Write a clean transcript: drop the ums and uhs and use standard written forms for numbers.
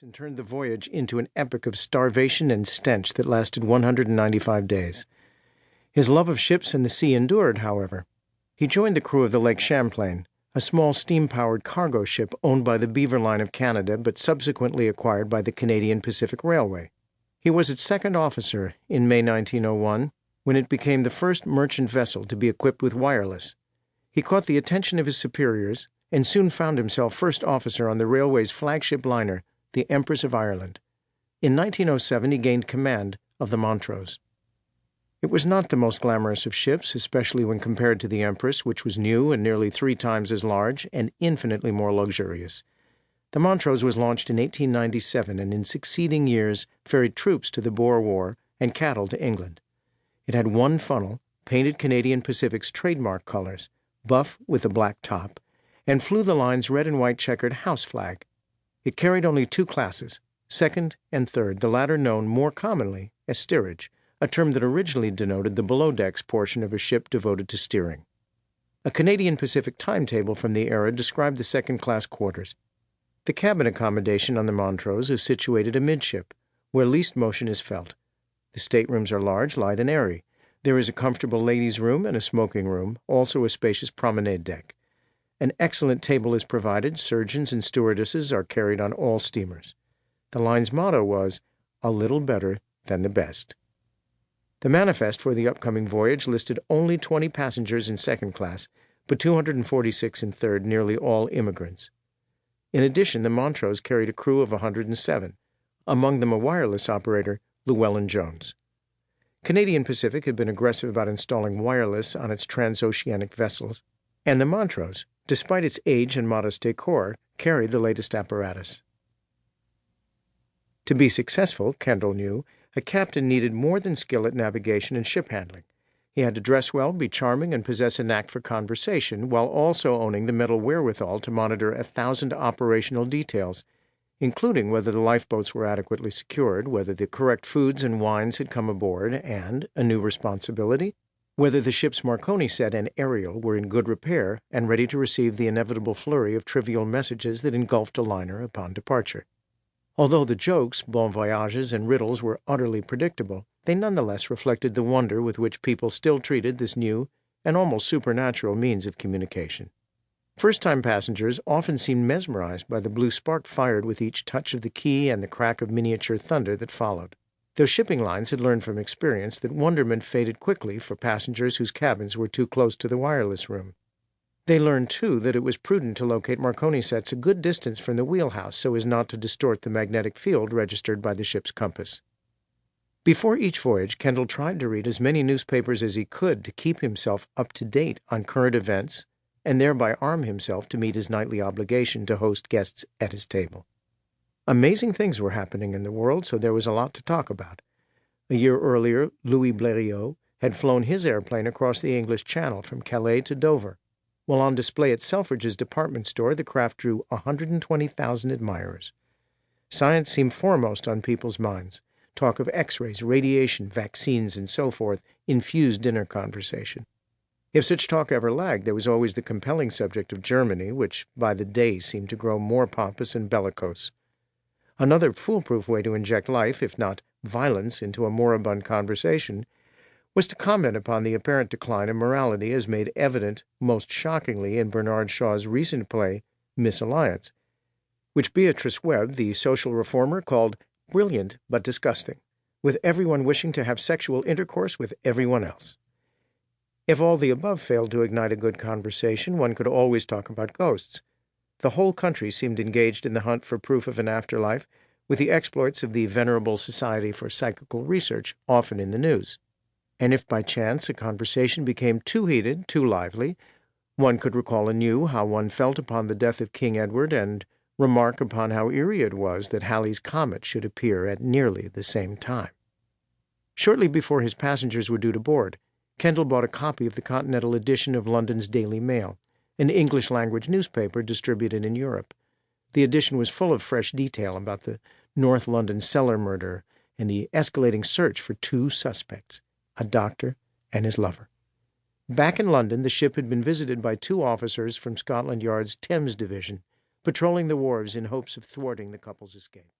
and turned the voyage into an epic of starvation and stench that lasted 195 days. His love of ships and the sea endured, however. He joined the crew of the Lake Champlain, a small steam-powered cargo ship owned by the Beaver Line of Canada but subsequently acquired by the Canadian Pacific Railway. He was its second officer in May 1901, when it became the first merchant vessel to be equipped with wireless. He caught the attention of his superiors and soon found himself first officer on the railway's flagship liner, the Empress of Ireland. In 1907 he gained command of the Montrose. It was not the most glamorous of ships, especially when compared to the Empress, which was new and nearly 3 times as large and infinitely more luxurious. The Montrose was launched in 1897 and in succeeding years ferried troops to the Boer War and cattle to England. It had one funnel, painted Canadian Pacific's trademark colors, buff with a black top, and flew the line's red and white checkered house flag. It carried only 2 classes, second and third, the latter known more commonly as steerage, a term that originally denoted the below-decks portion of a ship devoted to steering. A Canadian Pacific timetable from the era described the second-class quarters. The cabin accommodation on the Montrose is situated amidship, where least motion is felt. The staterooms are large, light, and airy. There is a comfortable ladies' room and a smoking room, also a spacious promenade deck. An excellent table is provided. Surgeons and stewardesses are carried on all steamers. The line's motto was, "A little better than the best." The manifest for the upcoming voyage listed only 20 passengers in second class, but 246 in third, nearly all immigrants. In addition, the Montrose carried a crew of 107, among them a wireless operator, Llewellyn Jones. Canadian Pacific had been aggressive about installing wireless on its transoceanic vessels, and the Montrose, despite its age and modest decor, carried the latest apparatus. To be successful, Kendall knew, a captain needed more than skill at navigation and ship handling. He had to dress well, be charming, and possess a knack for conversation, while also owning the mental wherewithal to monitor 1,000 operational details, including whether the lifeboats were adequately secured, whether the correct foods and wines had come aboard, and, a new responsibility, whether the ship's Marconi set and aerial were in good repair and ready to receive the inevitable flurry of trivial messages that engulfed a liner upon departure. Although the jokes, bon voyages, and riddles were utterly predictable, they nonetheless reflected the wonder with which people still treated this new and almost supernatural means of communication. First-time passengers often seemed mesmerized by the blue spark fired with each touch of the key and the crack of miniature thunder that followed. Though shipping lines had learned from experience that wonderment faded quickly for passengers whose cabins were too close to the wireless room. They learned, too, that it was prudent to locate Marconi sets a good distance from the wheelhouse so as not to distort the magnetic field registered by the ship's compass. Before each voyage, Kendall tried to read as many newspapers as he could to keep himself up to date on current events and thereby arm himself to meet his nightly obligation to host guests at his table. Amazing things were happening in the world, so there was a lot to talk about. A year earlier, Louis Blériot had flown his airplane across the English Channel from Calais to Dover. While on display at Selfridge's department store, the craft drew 120,000 admirers. Science seemed foremost on people's minds. Talk of X-rays, radiation, vaccines, and so forth infused dinner conversation. If such talk ever lagged, there was always the compelling subject of Germany, which by the day seemed to grow more pompous and bellicose. Another foolproof way to inject life, if not violence, into a moribund conversation was to comment upon the apparent decline of morality as made evident most shockingly in Bernard Shaw's recent play, Misalliance, which Beatrice Webb, the social reformer, called brilliant but disgusting, with everyone wishing to have sexual intercourse with everyone else. If all the above failed to ignite a good conversation, one could always talk about ghosts. The whole country seemed engaged in the hunt for proof of an afterlife, with the exploits of the Venerable Society for Psychical Research often in the news. And if by chance a conversation became too heated, too lively, one could recall anew how one felt upon the death of King Edward and remark upon how eerie it was that Halley's comet should appear at nearly the same time. Shortly before his passengers were due to board, Kendall bought a copy of the Continental edition of London's Daily Mail, an English-language newspaper distributed in Europe. The edition was full of fresh detail about the North London cellar murder and the escalating search for 2 suspects, a doctor and his lover. Back in London, the ship had been visited by 2 officers from Scotland Yard's Thames Division, patrolling the wharves in hopes of thwarting the couple's escape.